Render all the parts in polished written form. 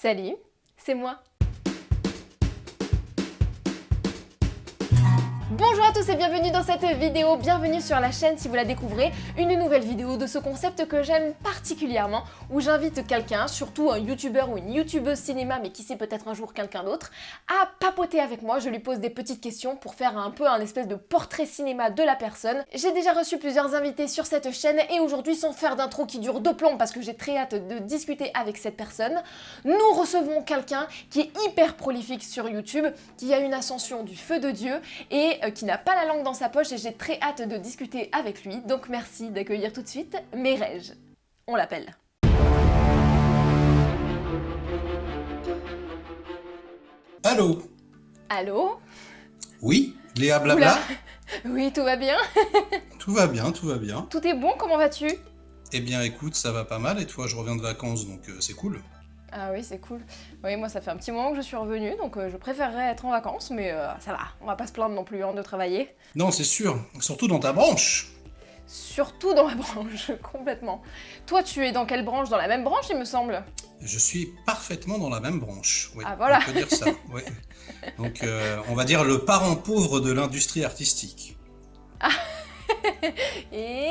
Salut, c'est moi. Bonjour à tous et bienvenue dans cette vidéo, bienvenue sur la chaîne si vous la découvrez, une nouvelle vidéo de ce concept que j'aime particulièrement, où j'invite quelqu'un, surtout un youtubeur ou une youtubeuse cinéma, mais qui sait peut-être un jour quelqu'un d'autre, à papoter avec moi. Je lui pose des petites questions pour faire un peu un espèce de portrait cinéma de la personne. J'ai déjà reçu plusieurs invités sur cette chaîne et aujourd'hui, sans faire d'intro qui dure deux plombs parce que j'ai très hâte de discuter avec cette personne, nous recevons quelqu'un qui est hyper prolifique sur YouTube, qui a une ascension du feu de Dieu et qui n'a pas la langue dans sa poche, et j'ai très hâte de discuter avec lui. Donc merci d'accueillir tout de suite Merej. On l'appelle. Allô? Allô? Oui, Léa Blabla? Oui, tout va bien? Tout va bien, tout va bien. Tout est bon, comment vas-tu? Eh bien écoute, ça va pas mal, et toi, je reviens de vacances, donc c'est cool. Ah oui, c'est cool. Oui, moi ça fait un petit moment que je suis revenue, donc je préférerais être en vacances, mais ça va, on va pas se plaindre non plus de travailler. Non, c'est sûr, surtout dans ta branche. Surtout dans ma branche, complètement. Toi, tu es dans quelle branche? Dans la même branche, il me semble. Je suis parfaitement dans la même branche, oui, Ah voilà. on peut dire ça, oui. Donc on va dire le parent pauvre de l'industrie artistique. Et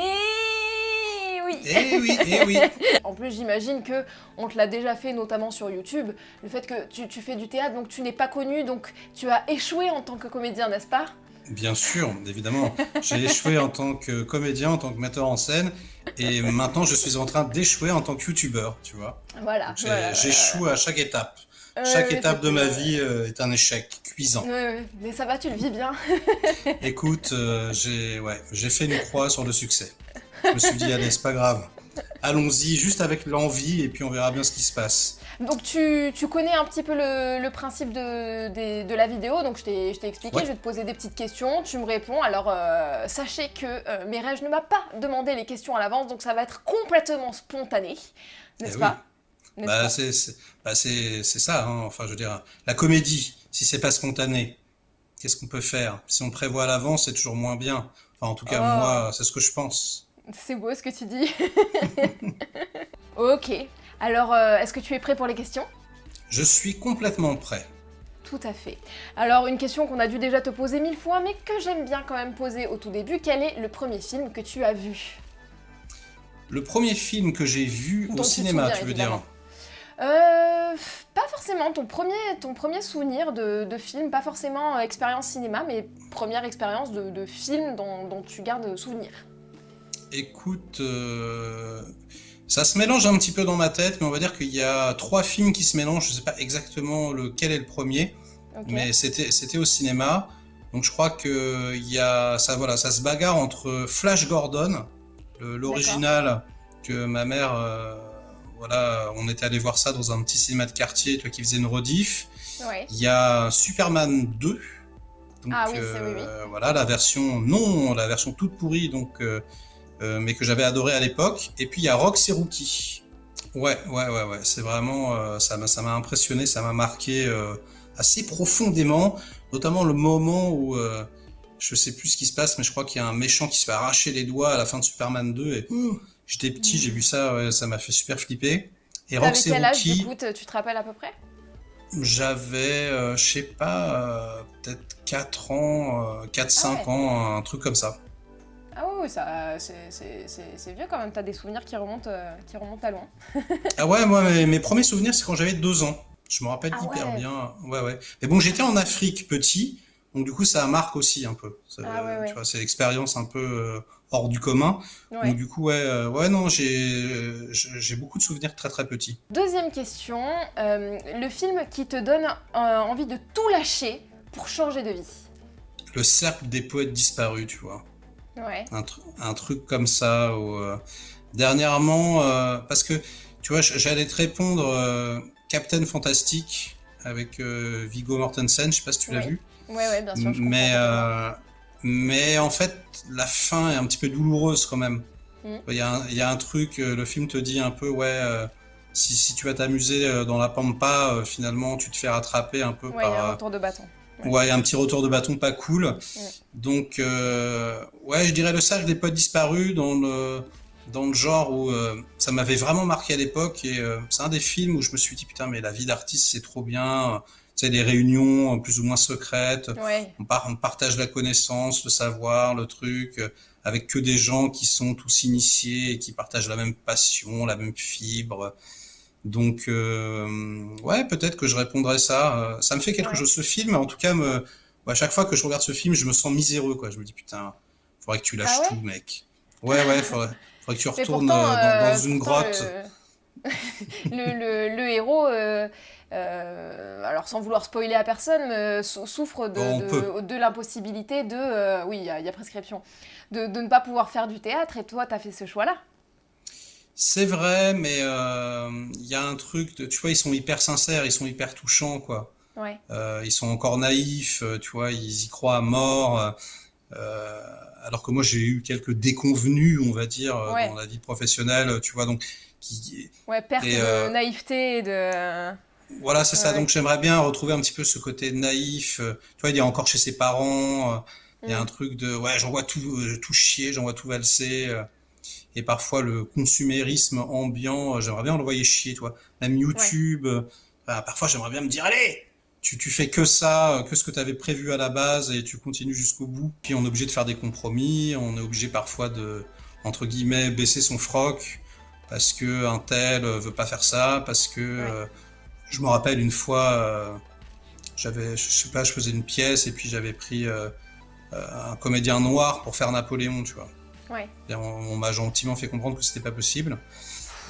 oui. Eh oui, eh oui. En plus, j'imagine que on te l'a déjà fait, notamment sur YouTube, le fait que tu fais du théâtre, donc tu n'es pas connu, donc tu as échoué en tant que comédien, n'est-ce pas? Bien sûr, évidemment. J'ai échoué en tant que comédien, en tant que metteur en scène, et maintenant je suis en train d'échouer en tant que youtubeur, tu vois. Voilà. Donc, Voilà. j'échoue à chaque étape. Chaque étape de ma vie est un échec cuisant. Ouais, mais ça va, tu le vis bien. Écoute, j'ai fait une croix sur le succès. Je me suis dit, allez, c'est pas grave. Allons-y, juste avec l'envie, et puis on verra bien ce qui se passe. Donc tu connais un petit peu le principe de la vidéo, donc je t'ai expliqué, Ouais. je vais te poser des petites questions, tu me réponds. Alors sachez que Merej ne m'a pas demandé les questions à l'avance, donc ça va être complètement spontané, n'est-ce Eh pas? oui. N'est-ce pas? C'est ça, hein. Enfin, je veux dire, la comédie, si c'est pas spontané, qu'est-ce qu'on peut faire? Si on prévoit à l'avance, c'est toujours moins bien. Enfin, en tout cas, Oh, moi, c'est ce que je pense. c'est beau ce que tu dis. Ok, alors est-ce que tu es prêt pour les questions? Je suis complètement prêt. Tout à fait. Alors une question qu'on a dû déjà te poser 1000 fois, mais que j'aime bien quand même poser au tout début, quel est le premier film que tu as vu? Le premier film que j'ai vu Dont au tu te cinéma, souviens, tu veux évidemment. dire? Pas forcément ton premier souvenir de film, pas forcément expérience cinéma, mais première expérience de film dont tu gardes souvenir. Écoute, ça se mélange un petit peu dans ma tête, mais on va dire qu'il y a trois films qui se mélangent. Je sais pas exactement lequel est le premier, Ok. mais c'était au cinéma. Donc je crois que il y a ça, voilà, ça se bagarre entre Flash Gordon, l'original que ma mère, voilà, on était allé voir ça dans un petit cinéma de quartier, toi qui faisais une rediff. Ouais. Il y a Superman 2. Donc Ah oui, c'est oui. voilà la version la version toute pourrie, donc mais que j'avais adoré à l'époque. Et puis il y a Rox et Rookie. Ouais, c'est vraiment ça m'a impressionné, ça m'a marqué assez profondément, notamment le moment où je sais plus ce qui se passe, mais je crois qu'il y a un méchant qui se fait arracher les doigts à la fin de Superman 2 et j'étais petit, j'ai vu ça, ouais, ça m'a fait super flipper. Et T'avais Rox et quel âge du Rookie, coup, tu te rappelles à peu près? j'avais, je sais pas, peut-être 4 ans, 4-5 ouais. ans, un truc comme ça. Ah oui, ça, c'est vieux quand même, t'as des souvenirs qui remontent à loin. Ah ouais, moi, mes premiers souvenirs, c'est quand j'avais 2 ans. Je me rappelle Ah hyper ouais. bien. Ouais. Mais bon, j'étais en Afrique petit, donc du coup, ça marque aussi un peu. Ah Tu ouais. vois, c'est l'expérience un peu hors du commun. Donc Ouais. du coup, non, j'ai beaucoup de souvenirs très très petits. Deuxième question, le film qui te donne envie de tout lâcher pour changer de vie. Le cercle des poètes disparus, tu vois. Ouais. Un truc comme ça. Dernièrement, parce que, tu vois, j'allais te répondre Captain Fantastic avec Viggo Mortensen, je sais pas si tu l'as Oui. vu. Ouais, bien sûr, je comprends Mais, totalement. mais en fait, la fin est un petit peu douloureuse quand même. Mm. Il y a un truc, le film te dit un peu, si tu vas t'amuser dans la pampa, finalement, tu te fais rattraper un peu Ouais, il y a un par... retour de bâton. Ouais, un petit retour de bâton pas cool. Mm. Donc, je dirais le sage des potes disparus dans le genre où ça m'avait vraiment marqué à l'époque et c'est un des films où je me suis dit putain mais la vie d'artiste c'est trop bien, tu sais les réunions plus ou moins secrètes, Ouais, on partage la connaissance, le savoir, le truc avec que des gens qui sont tous initiés et qui partagent la même passion, la même fibre. Donc ouais peut-être que je répondrais ça. Ça me fait quelque ouais. chose ce film, en tout cas à chaque fois que je regarde ce film je me sens miséreux quoi. Je me dis putain faudrait que tu Ah lâches tout ouais? mec. Ouais, faudrait que tu Mais retournes pourtant, dans une pourtant grotte. le héros, alors sans vouloir spoiler à personne, souffre Bon, on peut. de l'impossibilité de, oui, il y a prescription, de ne pas pouvoir faire du théâtre, et toi, t'as fait ce choix-là. C'est vrai, mais il y a un truc, tu vois, ils sont hyper sincères, ils sont hyper touchants, quoi. Ouais, Ils sont encore naïfs, tu vois, ils y croient à mort. Euh, alors que moi, j'ai eu quelques déconvenues, on va dire, dans ouais, la vie professionnelle, tu vois, donc qui ouais, perte et de naïveté et de... voilà, c'est ça. Donc ouais, j'aimerais bien retrouver un petit peu ce côté naïf. Tu vois, il est encore chez ses parents. Il y a un mm, truc de ouais, j'en vois tout chier, j'en vois tout valser. Et parfois le consumérisme ambiant, j'aimerais bien l'envoyer chier, tu vois. Même ouais, YouTube, parfois j'aimerais bien me dire, allez, tu fais que ça, que ce que tu avais prévu à la base et tu continues jusqu'au bout. Puis on est obligé de faire des compromis, on est obligé parfois de, entre guillemets, baisser son froc parce que un tel veut pas faire ça, parce que ouais, je me rappelle une fois, je sais pas, je faisais une pièce et puis j'avais pris un comédien noir pour faire Napoléon, tu vois. ouais. Et on m'a gentiment fait comprendre que c'était pas possible.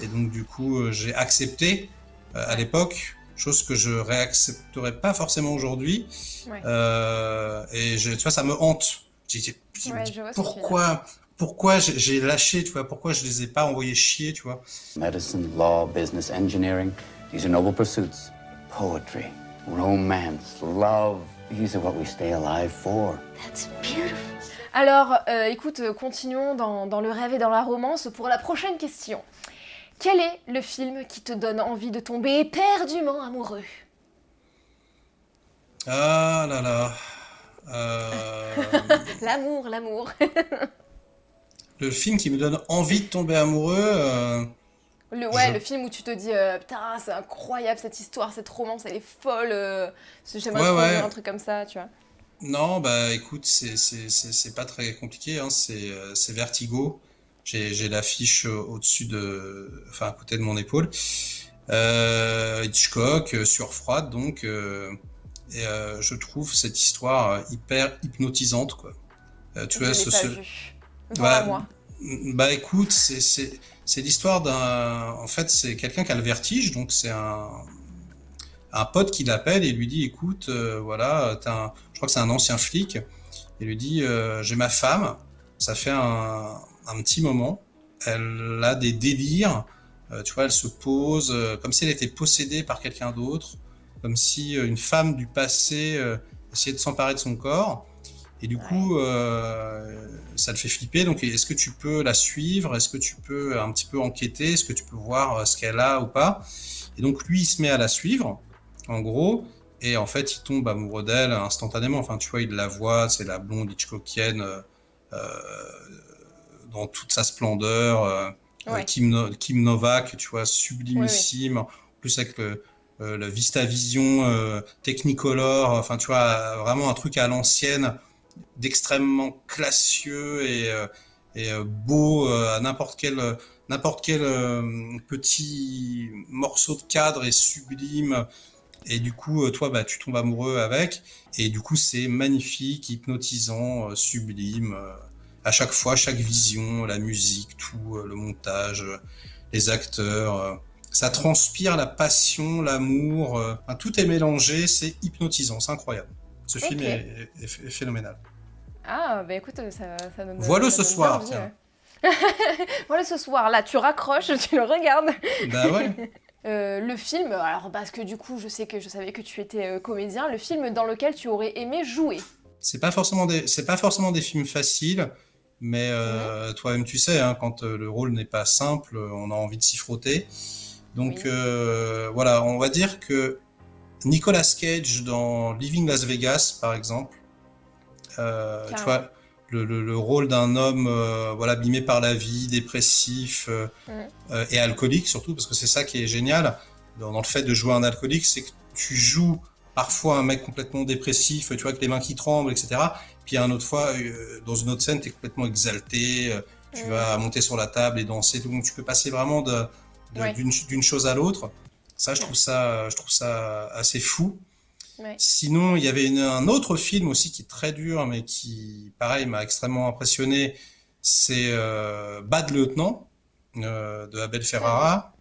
Et donc du coup, j'ai accepté à Ouais, l'époque, chose que je réaccepterais pas forcément aujourd'hui. ouais, Tu vois, ça me hante. Je me ouais, dis je vois ce que tu veux dire. pourquoi j'ai lâché, tu vois, pourquoi je les ai pas envoyés chier, tu vois. Medicine, law, business, engineering, these are noble pursuits. Poetry, romance, love, these are what we stay alive for. That's beautiful. Alors, écoute, continuons dans le rêve et dans la romance pour la prochaine question. Quel est le film qui te donne envie de tomber éperdument amoureux? Ah là là. L'amour, l'amour. Le film qui me donne envie de tomber amoureux, Ouais, je le film où tu te dis, putain, c'est incroyable cette histoire, cette romance, elle est folle, j'aimerais ouais trop vivre un ouais. truc comme ça, tu vois. Non, bah écoute, c'est pas très compliqué, hein, c'est Vertigo. J'ai l'affiche au-dessus de, enfin à côté de mon épaule. Hitchcock, sur froide donc, je trouve cette histoire hyper hypnotisante quoi. Tu Je vois l'ai pas ce, vu. Vends-la bah, moi. bah écoute, c'est l'histoire d'un, en fait c'est quelqu'un qui a le vertige, donc c'est un pote qui l'appelle et lui dit écoute, voilà, je crois que c'est un ancien flic, et lui dit j'ai ma femme, ça fait un petit moment, elle a des délires, tu vois, elle se pose comme si elle était possédée par quelqu'un d'autre, comme si une femme du passé essayait de s'emparer de son corps. Et du Ouais. coup, ça le fait flipper. Donc, est-ce que tu peux la suivre? Est-ce que tu peux un petit peu enquêter? Est-ce que tu peux voir ce qu'elle a ou pas? Et donc, lui, il se met à la suivre, en gros. Et en fait, il tombe amoureux d'elle instantanément. Enfin, tu vois, il la voit, c'est la blonde Hitchcockienne dans toute sa splendeur. Ouais. Kim Novak, tu vois, Oui, oui. sublimissime. En plus, avec le VistaVision Technicolor. Enfin, tu vois, vraiment un truc à l'ancienne d'extrêmement classieux et beau à n'importe quel petit morceau de cadre est sublime et du coup toi bah tu tombes amoureux avec et du coup c'est magnifique, hypnotisant, sublime à chaque fois, chaque vision, la musique, tout le montage, les acteurs, ça transpire la passion, l'amour, enfin, tout est mélangé, c'est hypnotisant, c'est incroyable. Ce film Ok. est phénoménal. Ah, bah écoute, Vois-le ça ce donne bien soir, envie. tiens. Voilà, ce soir, là, tu raccroches, tu le regardes. Bah ouais. Le film, alors parce que du coup, je savais que tu étais comédien, le film dans lequel tu aurais aimé jouer. C'est pas forcément des films faciles, mais Mhm. toi-même tu sais, hein, quand le rôle n'est pas simple, on a envie de s'y frotter. Donc Oui, voilà, on va dire que Nicolas Cage dans Living Las Vegas, par exemple, tu carrément. vois, le rôle d'un homme voilà, abîmé par la vie, dépressif et alcoolique surtout, parce que c'est ça qui est génial dans le fait de jouer un alcoolique, c'est que tu joues parfois un mec complètement dépressif, tu vois, avec les mains qui tremblent, etc. Puis une autre fois, dans une autre scène, tu es complètement exalté, tu vas monter sur la table et danser, donc tu peux passer vraiment d'une chose à l'autre. Ça, je trouve ça assez fou. Ouais. Sinon, il y avait un autre film aussi qui est très dur, mais qui, pareil, m'a extrêmement impressionné. C'est Bad Lieutenant de Abel Ferrara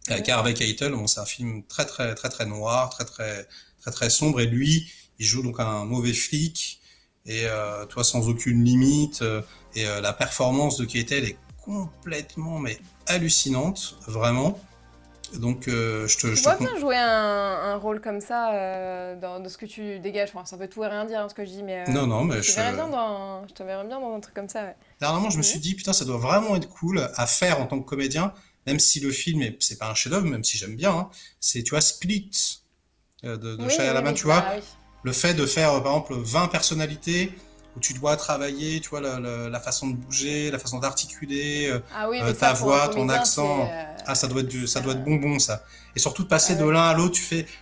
avec Harvey Keitel. Bon, c'est un film très très très très noir, très très très très sombre. Et lui, il joue donc un mauvais flic et toi sans aucune limite. Et la performance de Keitel est complètement mais hallucinante, vraiment. Donc, Tu vois bien jouer un rôle comme ça de ce que tu dégages. Enfin, ça veut tout et rien dire ce que je dis, mais non, mais je te verrais bien dans un truc comme ça. Ouais. Dernièrement, je me suis dit, putain, ça doit vraiment être cool à faire en tant que comédien, même si le film, c'est pas un chef-d'œuvre, même si j'aime bien. Hein. C'est, tu vois, Split de Shyamalan, tu vois. Oui. Le fait de faire, par exemple, 20 personnalités où tu dois travailler, tu vois, la façon de bouger, la façon d'articuler, ta voix, ton accent. Ça doit être bonbon, ça. Et surtout de passer de l'un à l'autre,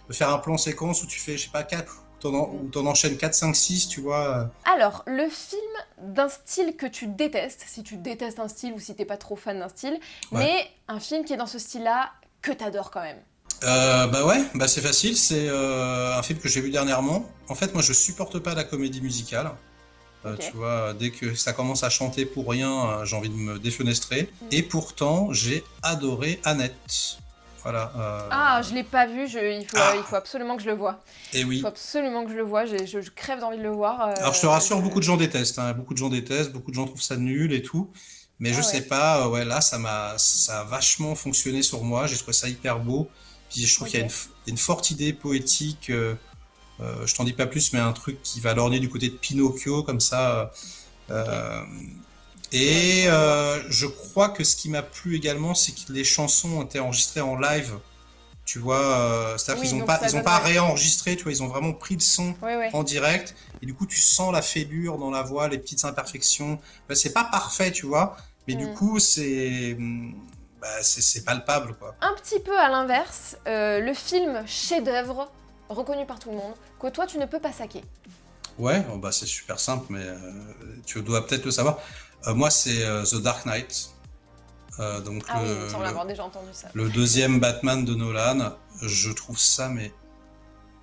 de faire un plan séquence où tu fais, je sais pas, 4, ou t'en enchaînes 4, 5, 6, tu vois. Alors, le film d'un style que tu détestes, si tu détestes un style ou si t'es pas trop fan d'un style, mais un film qui est dans ce style-là que t'adores quand même. C'est facile, c'est un film que j'ai vu dernièrement. En fait, moi, je supporte pas la comédie musicale. Okay. Tu vois, dès que ça commence à chanter pour rien, j'ai envie de me défenestrer. Et pourtant, j'ai adoré Annette. Voilà. Je l'ai pas vu, il faut absolument que je le voie. Et oui. Il faut absolument que je le voie, je crève d'envie de le voir. Alors je te rassure, beaucoup de gens détestent, hein. Beaucoup de gens détestent, beaucoup de gens trouvent ça nul et tout. Mais je sais pas, là ça a vachement fonctionné sur moi, j'ai trouvé ça hyper beau. Puis je trouve qu'il y a une forte idée poétique, je t'en dis pas plus, mais un truc qui va lorgner du côté de Pinocchio, comme ça. Je crois que ce qui m'a plu également, c'est que les chansons ont été enregistrées en live. Tu vois, c'est-à-dire qu'ils n'ont pas réenregistré, tu vois, ils ont vraiment pris le son en direct. Et du coup, tu sens la fêlure dans la voix, les petites imperfections. C'est pas parfait, tu vois, mais du coup, c'est palpable, quoi. Un petit peu à l'inverse, le film chef-d'œuvre, reconnu par tout le monde, que toi, tu ne peux pas saquer. Ouais, c'est super simple, mais tu dois peut-être le savoir. Moi, c'est The Dark Knight. Il me semble avoir déjà entendu ça. Le deuxième Batman de Nolan, je trouve ça, mais...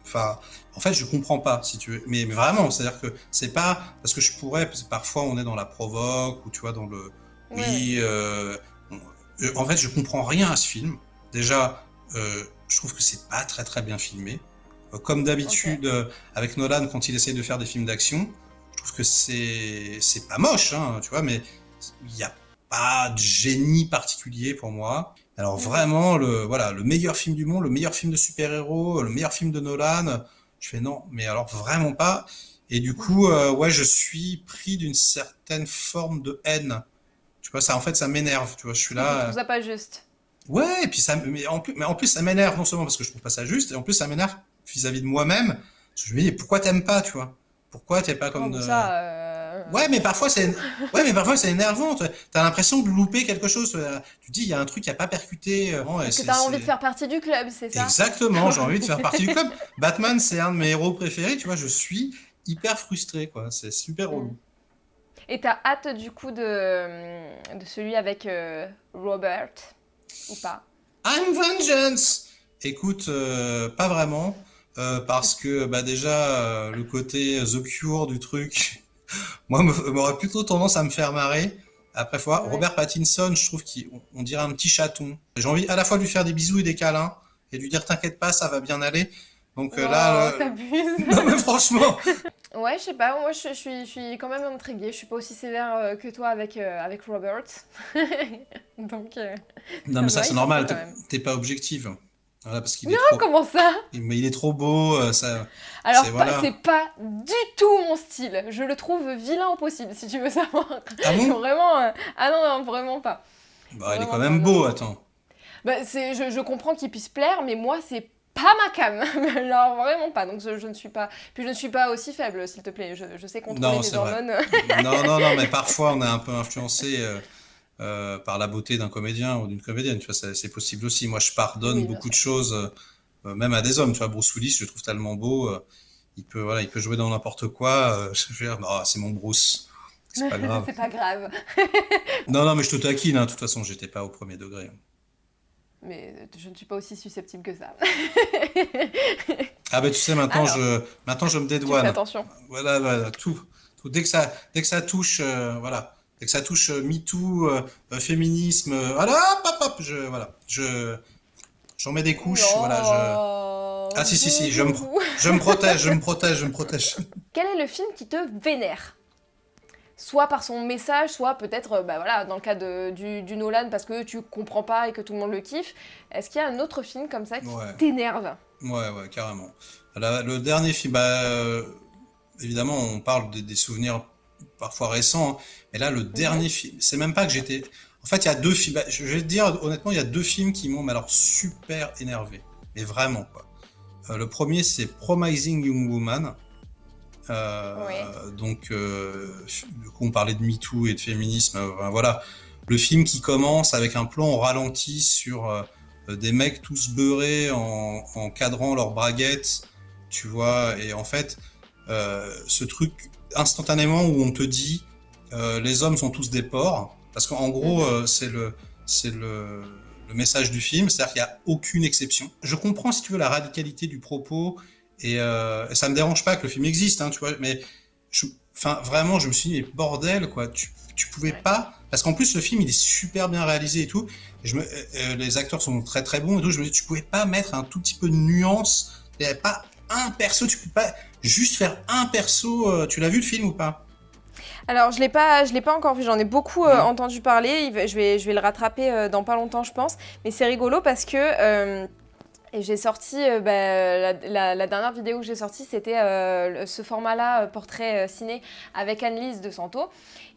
Enfin, en fait, je comprends pas, si tu veux. Mais vraiment, c'est-à-dire que c'est pas... Parce que parce que parfois, on est dans la provoque, ou tu vois, dans le... En fait, je comprends rien à ce film. Déjà, je trouve que c'est pas très très bien filmé. Comme d'habitude, avec Nolan, quand il essaye de faire des films d'action, je trouve que c'est pas moche, hein, tu vois, mais il y a pas de génie particulier pour moi. Alors vraiment, le meilleur film du monde, le meilleur film de super-héros, le meilleur film de Nolan, je fais non, mais alors vraiment pas. Et du coup, je suis pris d'une certaine forme de haine. Tu vois, ça, en fait, ça m'énerve, tu vois, je suis là... Je trouve ça pas juste. Ouais, et puis mais en plus, ça m'énerve, non seulement parce que je trouve pas ça juste, et en plus, ça m'énerve vis-à-vis de moi-même. Parce que je me dis, pourquoi t'aimes pas, tu vois? Pourquoi t'es pas comme... Ouais, mais parfois c'est énervant. T'as l'impression de louper quelque chose. Tu te dis, il y a un truc qui a pas percuté. Parce que t'as envie de faire partie du club, c'est ça? Exactement, j'ai envie de faire partie du club. Batman, c'est un de mes héros préférés, tu vois, je suis hyper frustré, quoi. C'est super relou. Et t'as hâte, du coup, de celui avec Robert, ou pas? I'm Vengeance! Écoute, pas vraiment. Parce que déjà le côté The Cure du truc moi m'aurait plutôt tendance à me faire marrer. Après Robert Pattinson, je trouve qu'on dirait un petit chaton. J'ai envie à la fois de lui faire des bisous et des câlins et de lui dire t'inquiète pas, ça va bien aller. Donc t'abuses. Non mais franchement. Ouais, je sais pas, moi je suis quand même intriguée, je suis pas aussi sévère que toi avec Robert. Donc non mais ça c'est normal, t'es pas objective. Voilà, parce qu'il comment ça? Mais il est trop beau, ça... Alors, c'est pas du tout mon style. Je le trouve vilain au possible, si tu veux savoir. Ah bon? Vraiment... non, vraiment pas. Il est quand même beau, attends. Je comprends qu'il puisse plaire, mais moi, c'est pas ma cam, genre vraiment pas. Donc je ne suis pas, puis je ne suis pas aussi faible, s'il te plaît. Je sais contrôler Non, mes c'est vrai. hormones. Non, mais parfois on est un peu influencé par la beauté d'un comédien ou d'une comédienne, tu vois, c'est possible aussi. Moi, je pardonne Oui, bien beaucoup de sûr. choses, même à des hommes, tu vois. Bruce Willis, je le trouve tellement beau, il peut jouer dans n'importe quoi. Je veux dire, ah, c'est mon Bruce, c'est pas grave. C'est pas grave. Non, mais je te taquine, hein. De toute façon, j'étais pas au premier degré. Mais je ne suis pas aussi susceptible que ça. Ah ben tu sais, Alors, maintenant je me tu fais dédouane. attention. Voilà, tout. Dès que ça touche, voilà, dès que ça touche MeToo, féminisme, voilà, hop, j'en mets des couches, voilà, Non, ah si, bouh, bouh, bouh. je me protège. Quel est le film qui te vénère? Soit par son message, soit peut-être, bah voilà, dans le cas du Nolan, parce que tu comprends pas et que tout le monde le kiffe. Est-ce qu'il y a un autre film comme ça qui Ouais, t'énerve? carrément. Le dernier film, évidemment, on parle des souvenirs parfois récents, hein, mais là, le Mhm. dernier film, c'est même pas que j'étais. En fait, il y a deux films. Je vais te dire, honnêtement, il y a deux films qui m'ont, mais alors, super énervé. Mais vraiment, quoi. Le premier, c'est Promising Young Woman. Ouais. Du coup, on parlait de MeToo et de féminisme. Voilà. Le film qui commence avec un plan au ralenti sur des mecs tous beurrés en cadrant leurs braguettes, tu vois. Et en fait, ce truc instantanément où on te dit les hommes sont tous des porcs, parce qu'en gros, Mhm. c'est le message du film, c'est-à-dire qu'il n'y a aucune exception. Je comprends, si tu veux, la radicalité du propos, et ça me dérange pas que le film existe, hein, tu vois, mais enfin, vraiment, je me suis dit, mais bordel, quoi, tu pouvais Ouais. pas, parce qu'en plus, le film, il est super bien réalisé et tout, et les acteurs sont très très bons et tout, je me dis, tu pouvais pas mettre un tout petit peu de nuance, il n'y avait pas un perso, tu peux pas juste faire un perso, tu l'as vu le film ou pas? Alors, je l'ai pas encore vu. J'en ai beaucoup Non. entendu parler. Je vais le rattraper dans pas longtemps, je pense. Mais c'est rigolo parce que et j'ai sorti la dernière vidéo que j'ai sortie, c'était ce format-là, portrait ciné avec Annelise de Santo,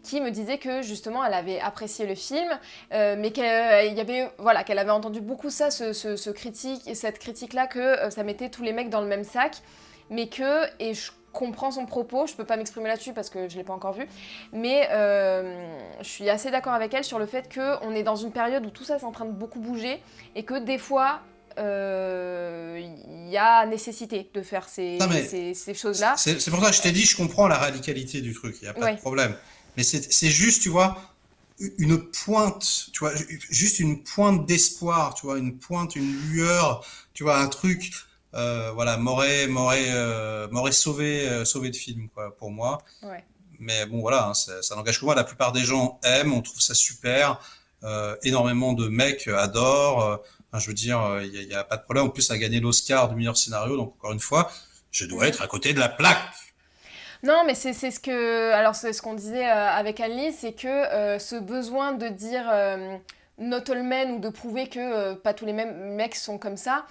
qui me disait que justement elle avait apprécié le film, mais qu'elle y avait voilà qu'elle avait entendu beaucoup ça, ce critique, cette critique-là que ça mettait tous les mecs dans le même sac, mais que et je comprends son propos, je peux pas m'exprimer là-dessus parce que je l'ai pas encore vu, mais je suis assez d'accord avec elle sur le fait qu'on est dans une période où tout ça est en train de beaucoup bouger et que des fois il y a nécessité de faire Non, mais ces choses-là. c'est pour ça que je t'ai dit, je comprends la radicalité du truc, il n'y a pas de Ouais, problème. Mais c'est juste, tu vois, une pointe, tu vois, juste une pointe d'espoir, tu vois, une pointe, une lueur, tu vois, un truc, voilà, m'aurait sauvé le film, quoi, pour moi. ouais. Mais bon, voilà, hein, ça n'engage que moi. La plupart des gens aiment, on trouve ça super. Énormément de mecs adorent. Enfin, je veux dire, y a pas de problème. En plus, ça a gagné l'Oscar du meilleur scénario. Donc, encore une fois, je dois Mhm. être à côté de la plaque. Non, mais c'est ce que. Alors, c'est ce qu'on disait avec Annelise, c'est que ce besoin de dire not all men ou de prouver que pas tous les mêmes mecs sont comme ça,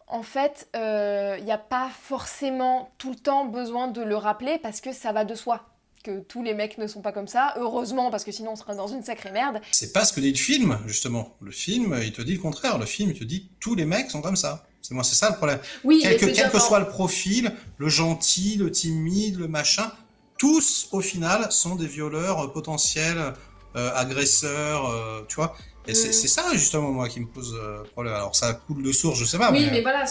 en fait, il n'y a pas forcément tout le temps besoin de le rappeler parce que ça va de soi. Que tous les mecs ne sont pas comme ça, heureusement, parce que sinon on serait dans une sacrée merde. C'est pas ce que dit le film, justement. Le film, il te dit le contraire. Le film, il te dit tous les mecs sont comme ça. C'est ça le problème. Oui, mais c'est Quel déjà. que Enfin, soit le profil, le gentil, le timide, le machin, tous, au final, sont des violeurs potentiels, agresseurs, tu vois. Et c'est hmm. ça, justement, moi, qui me pose problème. Alors, ça coule de source, je sais pas, Oui, mais mais voilà,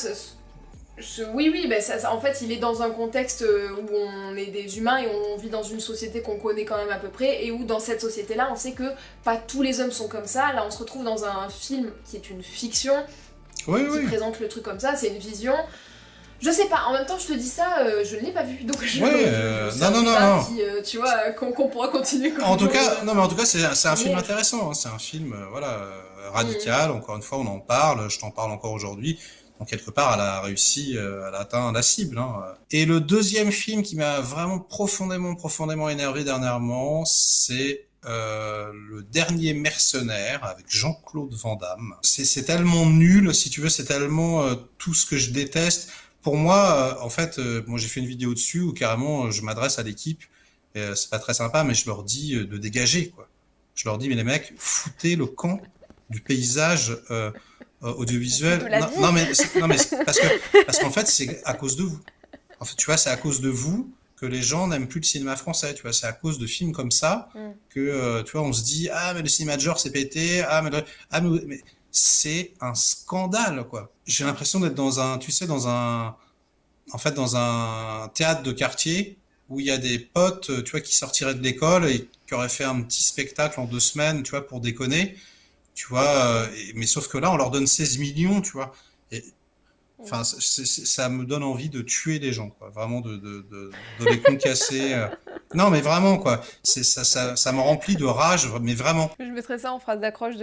oui, ben en fait, il est dans un contexte où on est des humains et on vit dans une société qu'on connaît quand même à peu près, et où dans cette société-là, on sait que pas tous les hommes sont comme ça. Là, on se retrouve dans un film qui est une fiction, oui, qui oui. présente le truc comme ça, c'est une vision. Je sais pas, en même temps, je te dis ça, je ne l'ai pas vu, donc Oui, c'est non, un non, non, débat non. qui, tu vois, qu'on pourra continuer quand En on tout veut. cas, non, mais en tout cas, c'est un film Mais, intéressant, hein. C'est un film, voilà, hmm. radical. Encore une fois, on en parle. Je t'en parle encore aujourd'hui. Donc quelque part, elle a réussi, elle a atteint la cible, hein. Et le deuxième film qui m'a vraiment profondément énervé dernièrement, c'est le dernier mercenaire avec Jean-Claude Van Damme. C'est tellement nul, si tu veux, c'est tellement tout ce que je déteste. Pour moi, en fait, moi j'ai fait une vidéo dessus où carrément je m'adresse à l'équipe. C'est pas très sympa, mais je leur dis de dégager, quoi. Je leur dis, mais les mecs, foutez le camp du paysage audiovisuel. Tu me l'as Non, dit. non, mais parce qu'en fait, c'est à cause de vous. En fait, tu vois, c'est à cause de vous que les gens n'aiment plus le cinéma français. Tu vois, c'est à cause de films comme ça Mm. que, tu vois, on se dit, ah, mais le cinéma de genre, c'est pété. Mais c'est un scandale, quoi. J'ai l'impression d'être dans un, tu sais, en fait, dans un théâtre de quartier où il y a des potes, tu vois, qui sortiraient de l'école et qui auraient fait un petit spectacle en 2 semaines, tu vois, pour déconner, tu vois. Mm. Mais sauf que là, on leur donne 16 millions, tu vois. Et Mm. enfin, ça me donne envie de tuer les gens, quoi. Vraiment de les concasser. Non, mais vraiment, quoi. Ça me remplit de rage, mais vraiment. Je mettrai ça en phrase d'accroche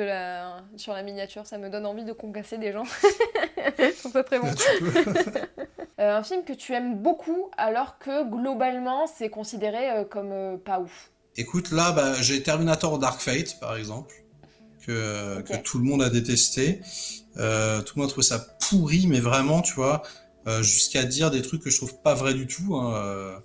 sur la miniature, ça me donne envie de concasser des gens. C'est pas très bon. Tu peux. Un film que tu aimes beaucoup alors que globalement c'est considéré comme pas ouf. Écoute, là, bah, j'ai Terminator Dark Fate, par exemple, Ok. que tout le monde a détesté. Tout le monde trouve ça pourri, mais vraiment, tu vois, jusqu'à dire des trucs que je trouve pas vrais du tout. Hein.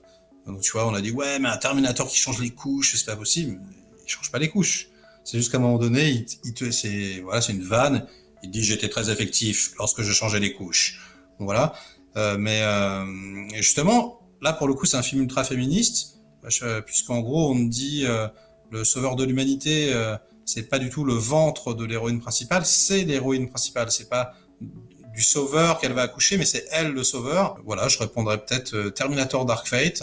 Donc, tu vois, on a dit, ouais, mais un Terminator qui change les couches, c'est pas possible. Il change pas les couches. C'est juste qu'à un moment donné, c'est une vanne. Il dit, j'étais très effectif lorsque je changeais les couches. Donc, voilà. Et justement, là, pour le coup, c'est un film ultra féministe, puisqu'en gros, on me dit, le sauveur de l'humanité, c'est pas du tout le ventre de l'héroïne principale, c'est l'héroïne principale. C'est pas du sauveur qu'elle va accoucher, mais c'est elle le sauveur. Voilà, je répondrais peut-être Terminator Dark Fate.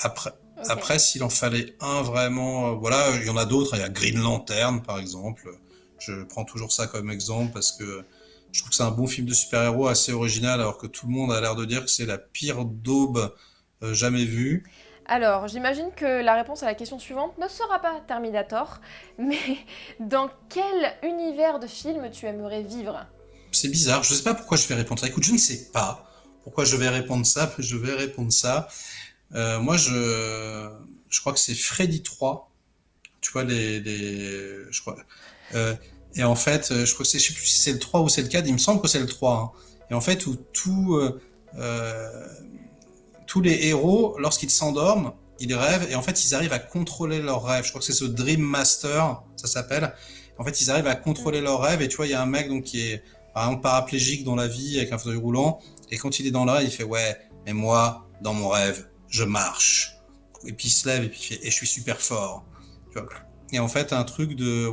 Après, Ok. après, s'il en fallait un vraiment, voilà, il y en a d'autres. Il y a Green Lantern, par exemple. Je prends toujours ça comme exemple parce que je trouve que c'est un bon film de super-héros assez original, alors que tout le monde a l'air de dire que c'est la pire daube jamais vue. Alors, j'imagine que la réponse à la question suivante ne sera pas Terminator, mais dans quel univers de film tu aimerais vivre? C'est bizarre, je ne sais pas pourquoi je vais répondre ça. Écoute, je ne sais pas pourquoi je vais répondre ça, mais je vais répondre ça. Moi, je crois que c'est Freddy 3. Tu vois, je crois. Euh, et en fait, je crois que je sais plus si c'est le 3 ou c'est le 4, il me semble que c'est le 3. Hein. Et en fait, où tous les héros, lorsqu'ils s'endorment, ils rêvent et en fait, ils arrivent à contrôler leurs rêves. Je crois que c'est ce Dream Master, ça s'appelle. En fait, ils arrivent à contrôler leurs rêves et tu vois, il y a un mec donc qui est par exemple paraplégique dans la vie avec un fauteuil roulant et quand il est dans le rêve, il fait ouais, mais moi, dans mon rêve, je marche. Et puis il se lève et puis il fait et je suis super fort. Tu vois. Et en fait, un truc de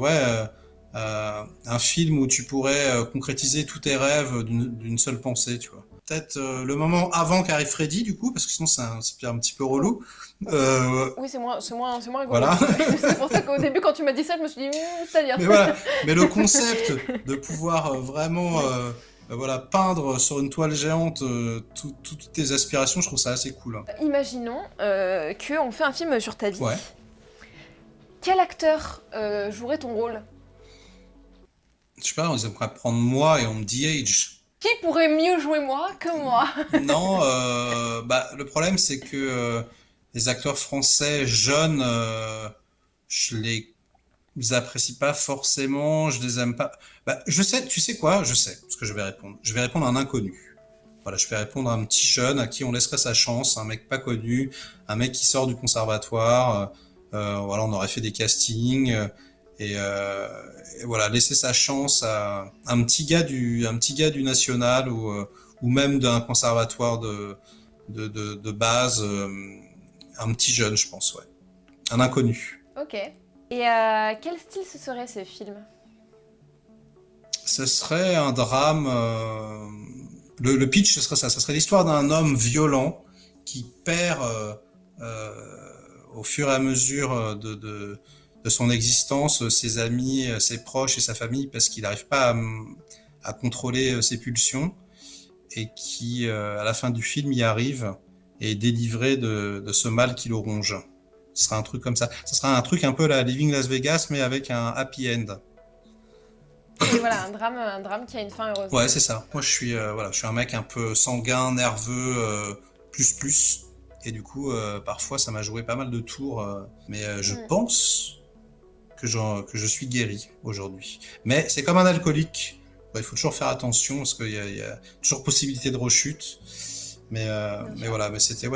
un film où tu pourrais concrétiser tous tes rêves d'une seule pensée, tu vois. Peut-être le moment avant qu'arrive Freddy, du coup, parce que sinon c'est un petit peu relou. Oui, c'est moins rigolo. Voilà. C'est pour ça qu'au début, quand tu m'as dit ça, je me suis dit, c'est-à-dire. Mais voilà. Mais le concept de pouvoir vraiment voilà, peindre sur une toile géante toutes tes aspirations, je trouve ça assez cool. Hein. Imaginons qu'on fait un film sur ta vie. Ouais. Quel acteur jouerait ton rôle? Je sais pas, on pourrait prendre moi et on me dit age. Qui pourrait mieux jouer moi que moi? Non, bah, le problème c'est que les acteurs français jeunes, je les apprécie pas forcément, je les aime pas. Bah, je sais, tu sais quoi? Je sais ce que je vais répondre. Je vais répondre à un inconnu. Voilà, je vais répondre à un petit jeune à qui on laisserait sa chance, un mec pas connu, un mec qui sort du conservatoire. Voilà, on aurait fait des castings et voilà, laisser sa chance à un petit gars du national ou même d'un conservatoire de base, un petit jeune, je pense, ouais, un inconnu. Ok. Et quel style ce serait ce film? Ce serait un drame. Le pitch, ce serait ça. Ce serait l'histoire d'un homme violent qui perd au fur et à mesure de son existence ses amis, ses proches et sa famille parce qu'il n'arrive pas à contrôler ses pulsions et qui, à la fin du film, y arrive et est délivré de ce mal qui le ronge. Ce sera un truc comme ça. Ce sera un truc un peu la Living Las Vegas, mais avec un happy end. Et voilà, un drame qui a une fin heureuse. Ouais, c'est ça. Moi, je suis un mec un peu sanguin, nerveux, plus. Et du coup, parfois, ça m'a joué pas mal de tours. Mais je pense que je suis guéri aujourd'hui. Mais c'est comme un alcoolique. Bah, il faut toujours faire attention parce qu'il y a toujours possibilité de rechute. Mais voilà, mais c'était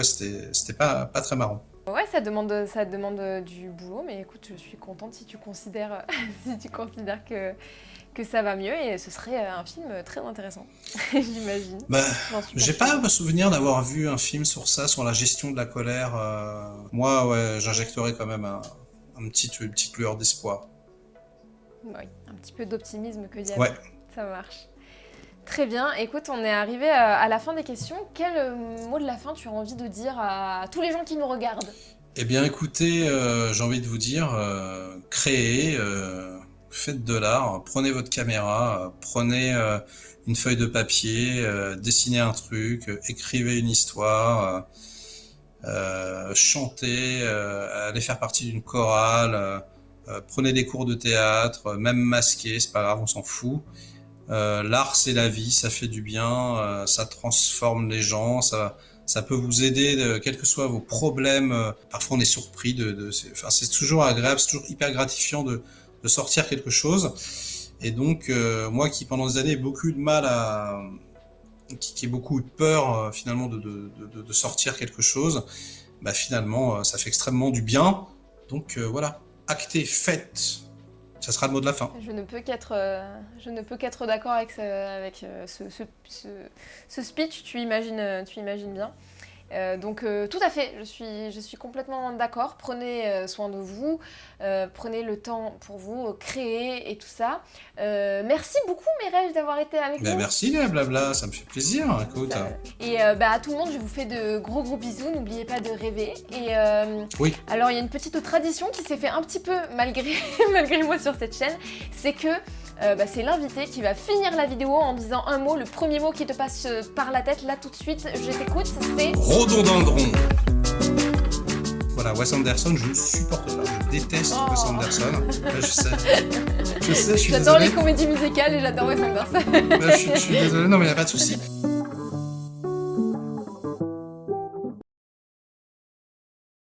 pas très marrant. Ouais, ça demande du boulot, mais écoute, je suis contente si tu considères, si tu considères que que ça va mieux et ce serait un film très intéressant, j'imagine. Bah, J'en suis j'ai persuadée. pas souvenir d'avoir vu un film sur ça, sur la gestion de la colère. Moi, ouais, j'injecterais quand même une petite lueur d'espoir. Oui, un petit peu d'optimisme que diable. Ouais. Ça marche. Très bien, écoute, on est arrivé à la fin des questions. Quel mot de la fin tu as envie de dire à tous les gens qui nous regardent? Eh bien, écoutez, j'ai envie de vous dire, créez, faites de l'art, prenez votre caméra, prenez une feuille de papier, dessinez un truc, écrivez une histoire, chantez, allez faire partie d'une chorale, prenez des cours de théâtre, même masqué, c'est pas grave, on s'en fout. L'art, c'est la vie, ça fait du bien, ça transforme les gens, ça peut vous aider, quels que soient vos problèmes. Parfois, on est surpris c'est toujours agréable, c'est toujours hyper gratifiant de sortir quelque chose. Et donc, moi qui pendant des années ai beaucoup de mal qui ai beaucoup eu peur finalement de sortir quelque chose, bah finalement, ça fait extrêmement du bien. Donc voilà, actez, faites. Ça sera le mot de la fin. Je ne peux qu'être d'accord avec ce speech, tu imagines bien. Donc tout à fait, je suis complètement d'accord. Prenez soin de vous, prenez le temps pour vous, créer et tout ça. Merci beaucoup Mireille d'avoir été avec Ben nous. merci les blabla, ça me fait plaisir. Écoute. Et à tout le monde, je vous fais de gros bisous. N'oubliez pas de rêver. Et Oui. alors il y a une petite tradition qui s'est fait un petit peu malgré moi sur cette chaîne, c'est que c'est l'invité qui va finir la vidéo en disant un mot, le premier mot qui te passe par la tête là tout de suite. Je t'écoute, c'est Rhododendron. Voilà, Wes Anderson, je ne supporte pas. Je déteste Wes Anderson. Je sais, je suis J'adore désolé. les comédies musicales et j'adore Wes Anderson. Je suis désolé, non mais il n'y a pas de souci.